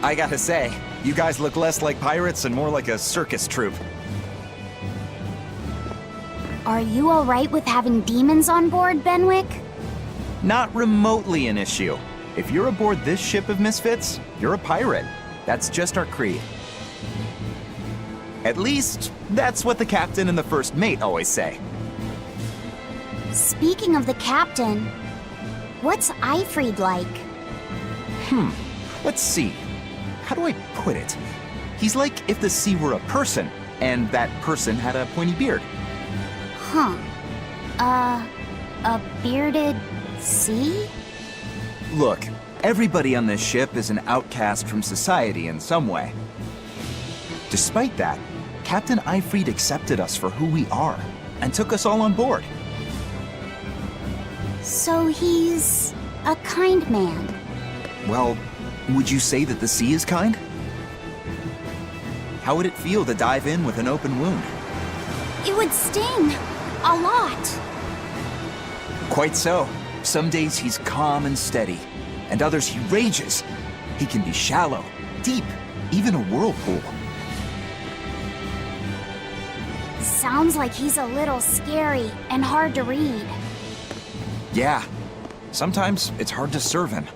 I gotta say, you guys look less like pirates and more like a circus troupe. Are you alright with having demons on board, Benwick? Not remotely an issue. If you're aboard this ship of misfits, you're a pirate. That's just our creed. At least, that's what the captain and the first mate always say. Speaking of the captain, what's Eifried like? Let's see. How do I put it? He's like if the sea were a person, and that person had a pointy beard. Huh. A bearded sea? Look, everybody on this ship is an outcast from society in some way. Despite that, Captain Eifried accepted us for who we are, and took us all on board. So he's a kind man. Well, would you say that the sea is kind? How would it feel to dive in with an open wound? It would sting. A lot. Quite so. Some days he's calm and steady, and others he rages. He can be shallow, deep, even a whirlpool. Sounds like he's a little scary and hard to read. Yeah, sometimes it's hard to serve him,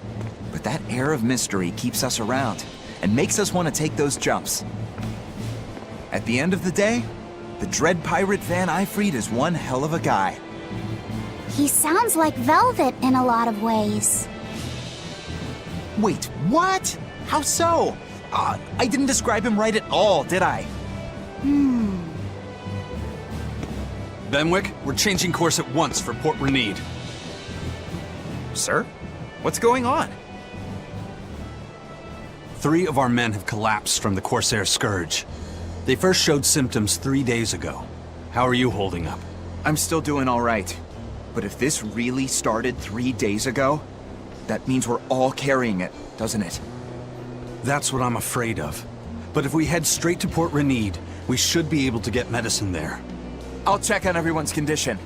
but that air of mystery keeps us around and makes us want to take those jumps. At the end of the day, the dread pirate Van Eifried is one hell of a guy. He sounds like Velvet in a lot of ways. Wait, what? How so? I didn't describe him right at all, did I? Benwick, we're changing course at once for Port Reneed. Sir? What's going on? 3 of our men have collapsed from the Corsair Scourge. They first showed symptoms 3 days ago. How are you holding up? I'm still doing all right. But if this really started 3 days ago, that means we're all carrying it, doesn't it? That's what I'm afraid of. But if we head straight to Port Reneed, we should be able to get medicine there. I'll check on everyone's condition.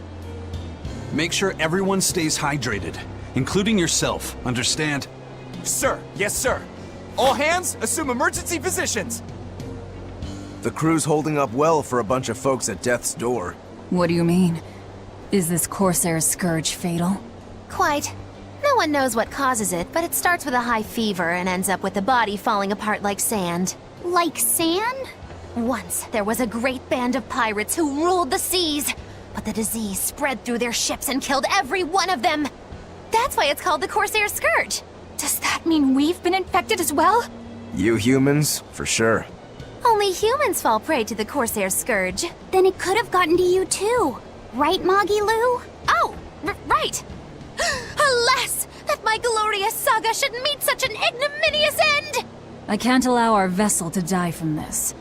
Make sure everyone stays hydrated, including yourself, understand? Sir, yes sir. All hands, assume emergency positions. The crew's holding up well for a bunch of folks at death's door. What do you mean? Is this Corsair Scourge fatal? Quite. No one knows what causes it, but it starts with a high fever and ends up with the body falling apart like sand. Like sand? Once, there was a great band of pirates who ruled the seas, but the disease spread through their ships and killed every one of them. That's why it's called the Corsair Scourge. Does that mean we've been infected as well? You humans, for sure. Only humans fall prey to the Corsair Scourge. Then it could have gotten to you too. Right, Moggy Lou? Oh, right! Alas, that my glorious saga should meet such an ignominious end! I can't allow our vessel to die from this.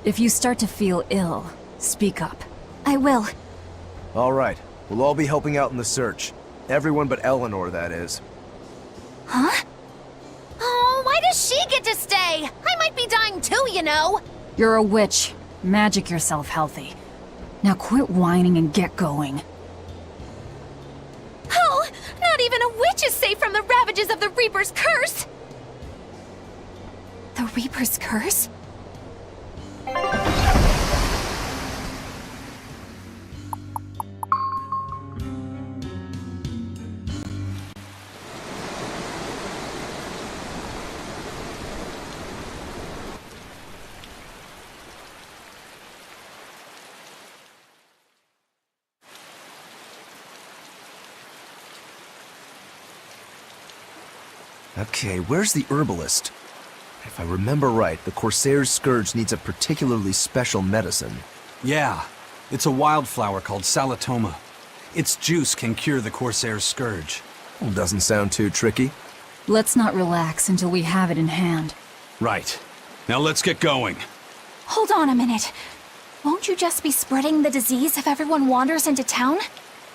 If you start to feel ill, speak up. I will. All right, we'll all be helping out in the search. Everyone but Eleanor, that is. Huh? Oh, why does she get to stay? I might be dying too, you know. You're a witch. Magic yourself healthy. Now quit whining and get going. Oh, not even a witch is safe from the ravages of the Reaper's curse! The Reaper's curse? Okay, where's the herbalist? If I remember right, the Corsair's Scourge needs a particularly special medicine. Yeah, it's a wildflower called Salatoma. Its juice can cure the Corsair's Scourge. Well, doesn't sound too tricky. Let's not relax until we have it in hand. Right. Now let's get going. Hold on a minute. Won't you just be spreading the disease if everyone wanders into town?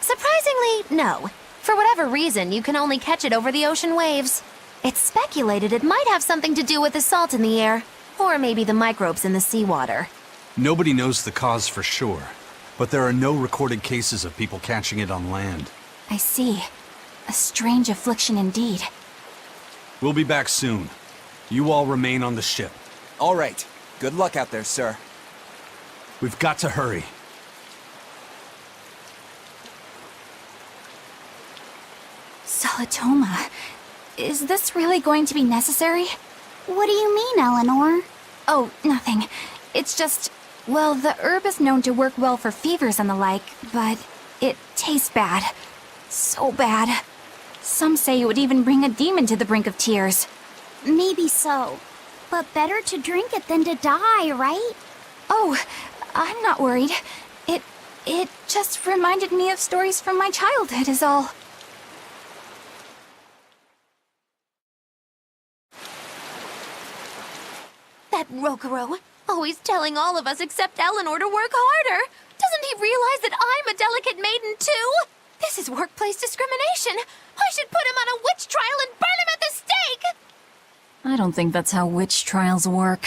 Surprisingly, no. For whatever reason, you can only catch it over the ocean waves. It's speculated it might have something to do with the salt in the air, or maybe the microbes in the seawater. Nobody knows the cause for sure, but there are no recorded cases of people catching it on land. I see. A strange affliction indeed. We'll be back soon. You all remain on the ship. All right. Good luck out there, sir. We've got to hurry. Solitoma. Is this really going to be necessary? What do you mean, Eleanor? Oh, nothing. It's just, well, the herb is known to work well for fevers and the like, but it tastes bad. So bad. Some say it would even bring a demon to the brink of tears. Maybe so. But better to drink it than to die, right? Oh, I'm not worried. It just reminded me of stories from my childhood is all. That Rokuro, always telling all of us except Eleanor to work harder. Doesn't he realize that I'm a delicate maiden too? This is workplace discrimination. I should put him on a witch trial and burn him at the stake! I don't think that's how witch trials work.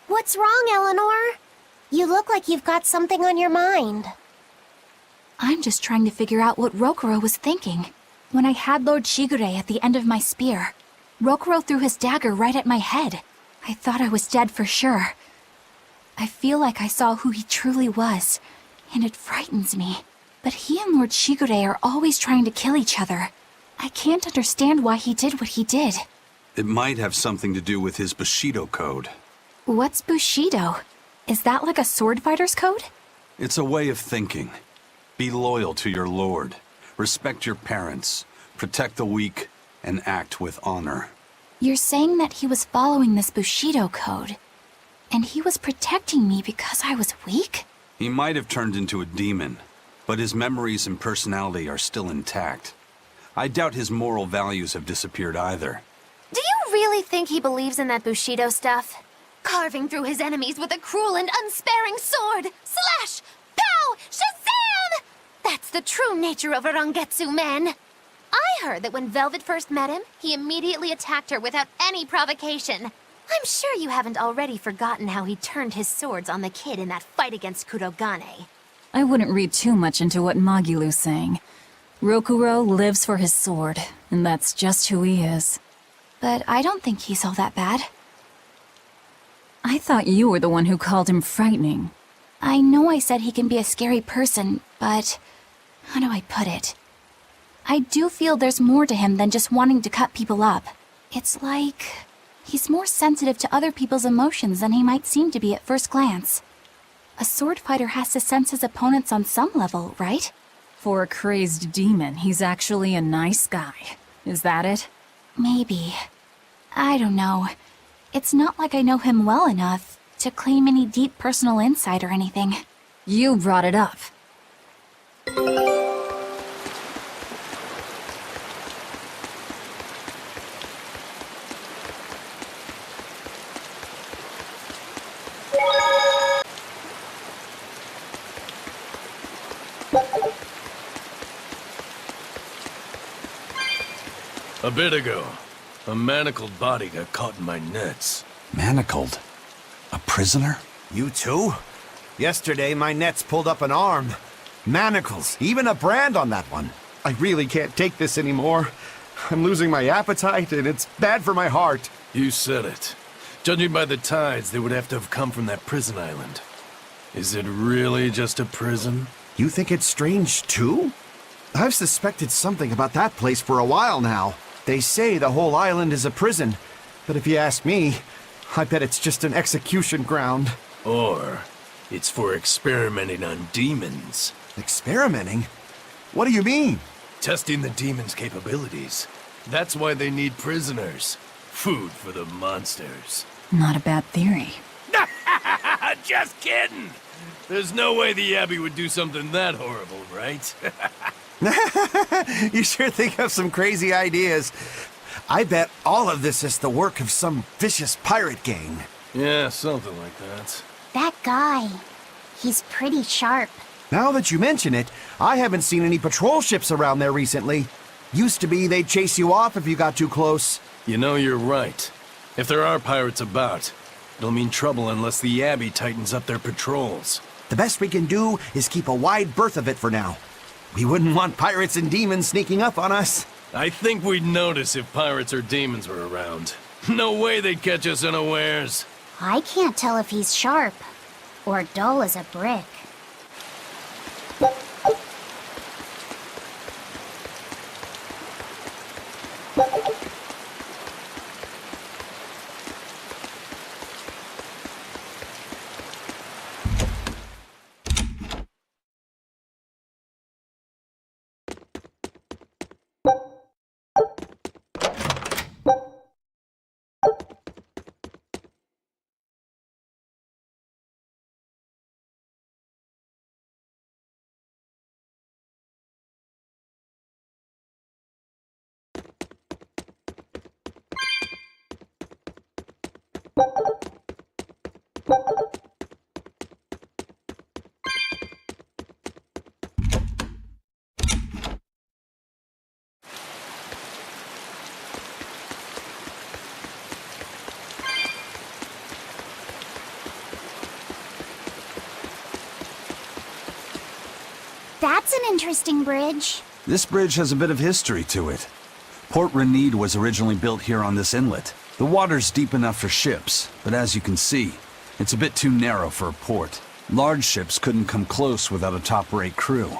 What's wrong, Eleanor? You look like you've got something on your mind. I'm just trying to figure out what Rokuro was thinking. When I had Lord Shigure at the end of my spear, Rokuro threw his dagger right at my head. I thought I was dead for sure. I feel like I saw who he truly was, and it frightens me. But he and Lord Shigure are always trying to kill each other. I can't understand why he did what he did. It might have something to do with his Bushido code. What's Bushido? Is that like a sword fighter's code? It's a way of thinking. Be loyal to your lord. Respect your parents. Protect the weak. And act with honor. You're saying that he was following this Bushido code, and he was protecting me because I was weak? He might have turned into a demon, but his memories and personality are still intact. I doubt his moral values have disappeared either. Do you really think he believes in that Bushido stuff? Carving through his enemies with a cruel and unsparing sword! Slash! Pow! Shazam! That's the true nature of a Rangetsu man! I heard that when Velvet first met him, he immediately attacked her without any provocation. I'm sure you haven't already forgotten how he turned his swords on the kid in that fight against Kurogane. I wouldn't read too much into what Magilu's saying. Rokuro lives for his sword, and that's just who he is. But I don't think he's all that bad. I thought you were the one who called him frightening. I know I said he can be a scary person, but how do I put it? I do feel there's more to him than just wanting to cut people up. It's like he's more sensitive to other people's emotions than he might seem to be at first glance. A sword fighter has to sense his opponents on some level, right? For a crazed demon, he's actually a nice guy. Is that it? Maybe. I don't know. It's not like I know him well enough to claim any deep personal insight or anything. You brought it up. A bit ago, a manacled body got caught in my nets. Manacled? A prisoner? You too? Yesterday, my nets pulled up an arm. Manacles, even a brand on that one. I really can't take this anymore. I'm losing my appetite, and it's bad for my heart. You said it. Judging by the tides, they would have to have come from that prison island. Is it really just a prison? You think it's strange, too? I've suspected something about that place for a while now. They say the whole island is a prison, but if you ask me, I bet it's just an execution ground. Or it's for experimenting on demons. Experimenting? What do you mean? Testing the demons' capabilities. That's why they need prisoners. Food for the monsters. Not a bad theory. Just kidding! There's no way the Abbey would do something that horrible, right? You sure think of some crazy ideas. I bet all of this is the work of some vicious pirate gang. Yeah, something like that. That guy, he's pretty sharp. Now that you mention it, I haven't seen any patrol ships around there recently. Used to be they'd chase you off if you got too close. You know, you're right. If there are pirates about, it'll mean trouble unless the Abbey tightens up their patrols. The best we can do is keep a wide berth of it for now. We wouldn't want pirates and demons sneaking up on us. I think we'd notice if pirates or demons were around. No way they'd catch us unawares. I can't tell if he's sharp or dull as a brick. That's an interesting bridge. This bridge has a bit of history to it. Port Reneed was originally built here on this inlet. The water's deep enough for ships, but as you can see, it's a bit too narrow for a port. Large ships couldn't come close without a top-rate crew,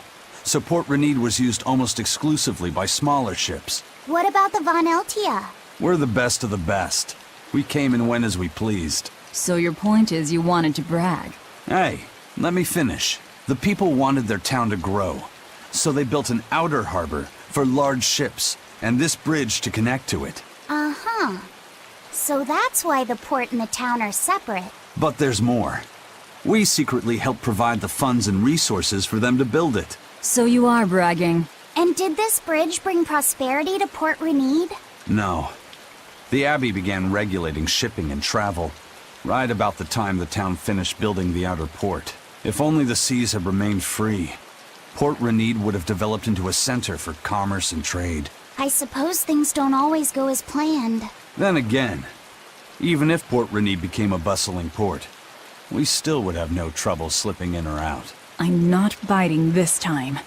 so Port Reneed was used almost exclusively by smaller ships. What about the Von Eltia? We're the best of the best. We came and went as we pleased. So your point is you wanted to brag. Hey, let me finish. The people wanted their town to grow, so they built an outer harbor for large ships, and this bridge to connect to it. Uh-huh. So that's why the port and the town are separate. But there's more. We secretly helped provide the funds and resources for them to build it. So you are bragging. And did this bridge bring prosperity to Port Reneed? No. The Abbey began regulating shipping and travel, right about the time the town finished building the outer port. If only the seas had remained free, Port Reneed would have developed into a center for commerce and trade. I suppose things don't always go as planned. Then again, even if Port Reneed became a bustling port, we still would have no trouble slipping in or out. I'm not biting this time.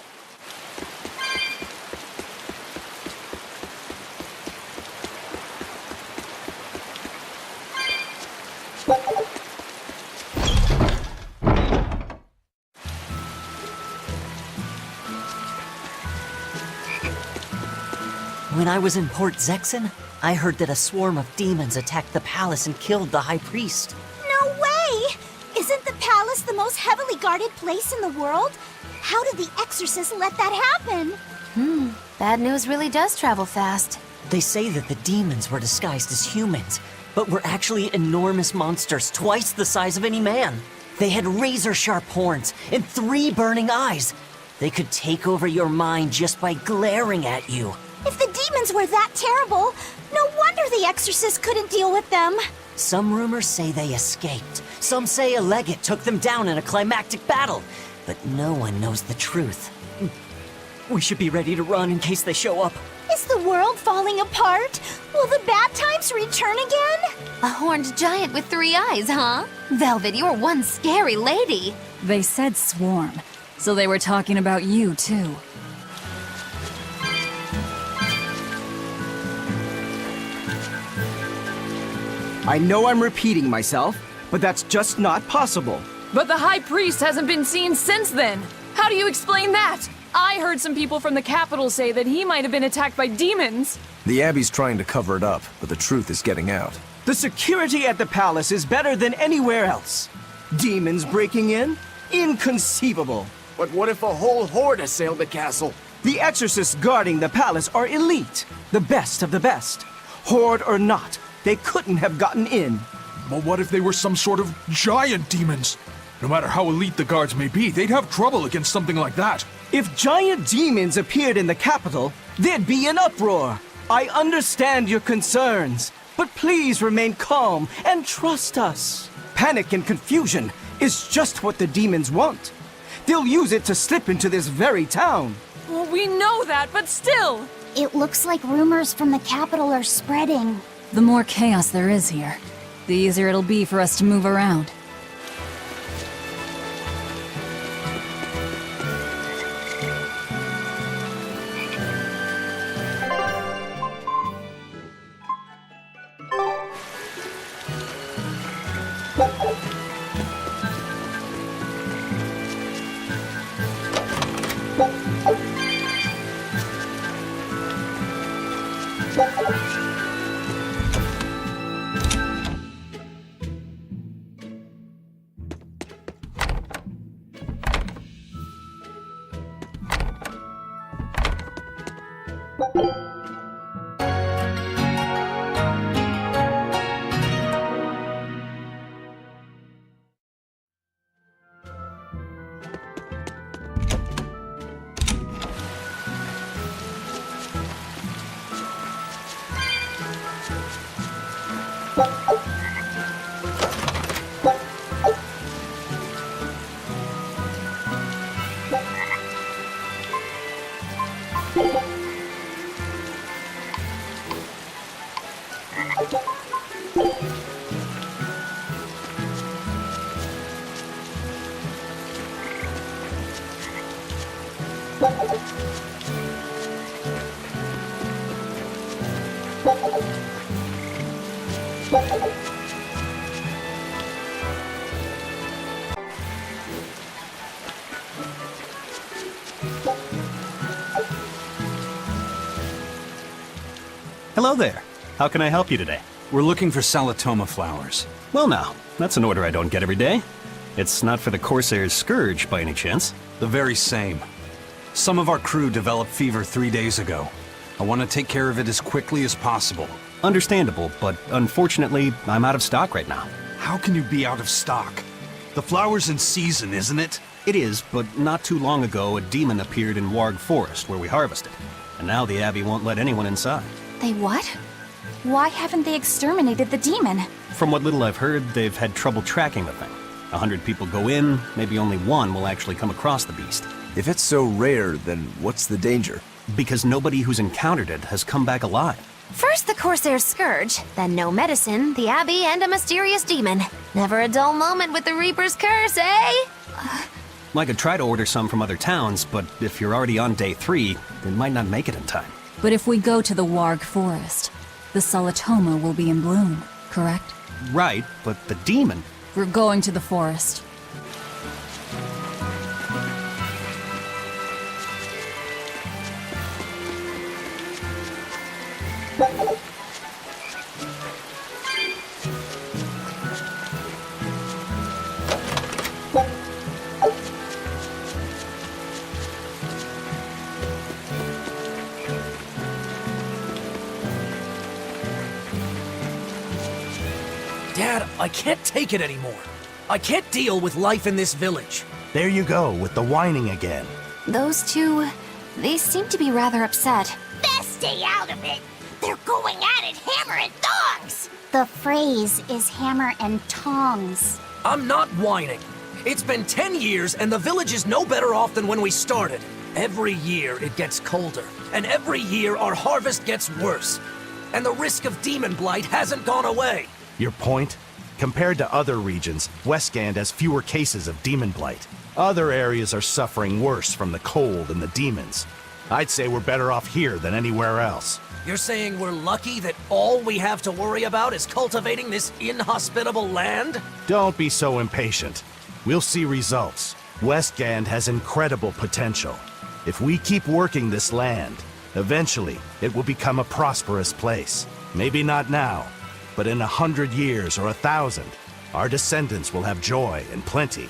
When I was in Port Zexen, I heard that a swarm of demons attacked the palace and killed the High Priest. No way! Isn't the palace the most heavily guarded place in the world? How did the exorcist let that happen? Bad news really does travel fast. They say that the demons were disguised as humans, but were actually enormous monsters twice the size of any man. They had razor-sharp horns and 3 burning eyes. They could take over your mind just by glaring at you. If the demons were that terrible, no wonder the exorcist couldn't deal with them. Some rumors say they escaped. Some say a legate took them down in a climactic battle. But no one knows the truth. We should be ready to run in case they show up. Is the world falling apart? Will the bad times return again? A horned giant with 3 eyes, huh? Velvet, you're one scary lady. They said swarm, so they were talking about you, too. I know I'm repeating myself, but that's just not possible. But the High Priest hasn't been seen since then. How do you explain that? I heard some people from the capital say that he might have been attacked by demons. The Abbey's trying to cover it up, but the truth is getting out. The security at the palace is better than anywhere else. Demons breaking in? Inconceivable. But what if a whole horde assailed the castle? The exorcists guarding the palace are elite, the best of the best. Horde or not, they couldn't have gotten in. But what if they were some sort of giant demons? No matter how elite the guards may be, they'd have trouble against something like that. If giant demons appeared in the capital, there'd be an uproar. I understand your concerns, but please remain calm and trust us. Panic and confusion is just what the demons want. They'll use it to slip into this very town. Well, we know that, but still. It looks like rumors from the capital are spreading. The more chaos there is here, the easier it'll be for us to move around. Hello there. How can I help you today? We're looking for Salatoma flowers. Well now, that's an order I don't get every day. It's not for the Corsair's Scourge, by any chance? The very same. Some of our crew developed fever 3 days ago. I want to take care of it as quickly as possible. Understandable, but unfortunately, I'm out of stock right now. How can you be out of stock? The flower's in season, isn't it? It is, but not too long ago, a demon appeared in Warg Forest, where we harvested. And now the Abbey won't let anyone inside. They what? Why haven't they exterminated the demon? From what little I've heard, they've had trouble tracking the thing. 100 people go in, maybe only one will actually come across the beast. If it's so rare, then what's the danger? Because nobody who's encountered it has come back alive. First the Corsair Scourge, then no medicine, the Abbey, and a mysterious demon. Never a dull moment with the Reaper's curse, eh? I could try to order some from other towns, but if you're already on day 3, they might not make it in time. But if we go to the Warg Forest, the Salatoma will be in bloom, correct? Right, but the demon... We're going to the forest. Dad, I can't take it anymore. I can't deal with life in this village. There you go, with the whining again. Those two, they seem to be rather upset. Best stay out of it. They're going at it hammer and tongs. The phrase is hammer and tongs. I'm not whining. It's been 10 years and the village is no better off than when we started. Every year it gets colder, and every year our harvest gets worse. And the risk of demon blight hasn't gone away. Your point? Compared to other regions, Westgand has fewer cases of demon blight. Other areas are suffering worse from the cold and the demons. I'd say we're better off here than anywhere else. You're saying we're lucky that all we have to worry about is cultivating this inhospitable land? Don't be so impatient. We'll see results. Westgand has incredible potential. If we keep working this land, eventually it will become a prosperous place. Maybe not now, but in 100 years or 1,000, our descendants will have joy and plenty.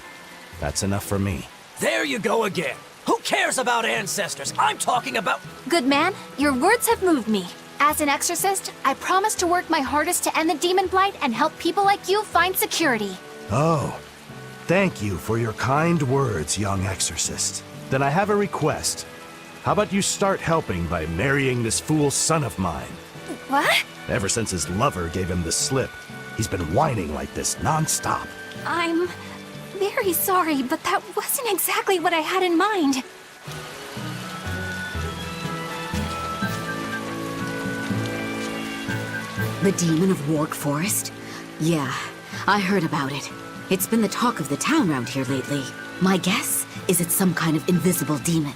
That's enough for me. There you go again. Who cares about ancestors? I'm talking about... Good man, your words have moved me. As an exorcist, I promise to work my hardest to end the demon blight and help people like you find security. Oh, thank you for your kind words, young exorcist. Then I have a request. How about you start helping by marrying this fool son of mine? What? Ever since his lover gave him the slip, he's been whining like this non-stop. I'm very sorry, but that wasn't exactly what I had in mind. The demon of Warg Forest? Yeah, I heard about it. It's been the talk of the town around here lately. My guess is it's some kind of invisible demon.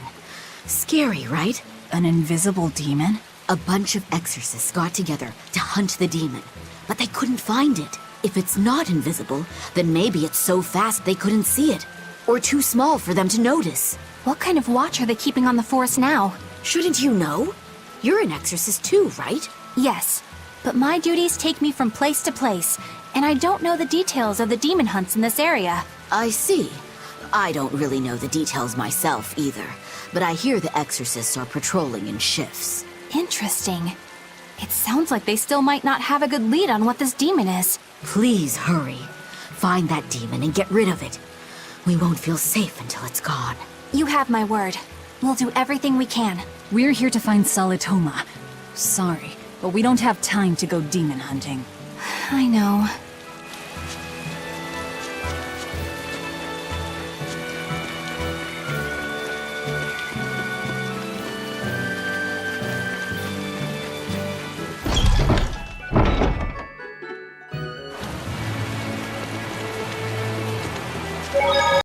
Scary, right? An invisible demon? A bunch of exorcists got together to hunt the demon, but they couldn't find it. If it's not invisible, then maybe it's so fast they couldn't see it, or too small for them to notice. What kind of watch are they keeping on the forest now? Shouldn't you know? You're an exorcist too, right? Yes, but my duties take me from place to place, and I don't know the details of the demon hunts in this area. I see. I don't really know the details myself either, but I hear the exorcists are patrolling in shifts. Interesting. It sounds like they still might not have a good lead on what this demon is. Please hurry. Find that demon and get rid of it. We won't feel safe until it's gone. You have my word. We'll do everything we can. We're here to find Salitoma. Sorry, but we don't have time to go demon hunting. I know.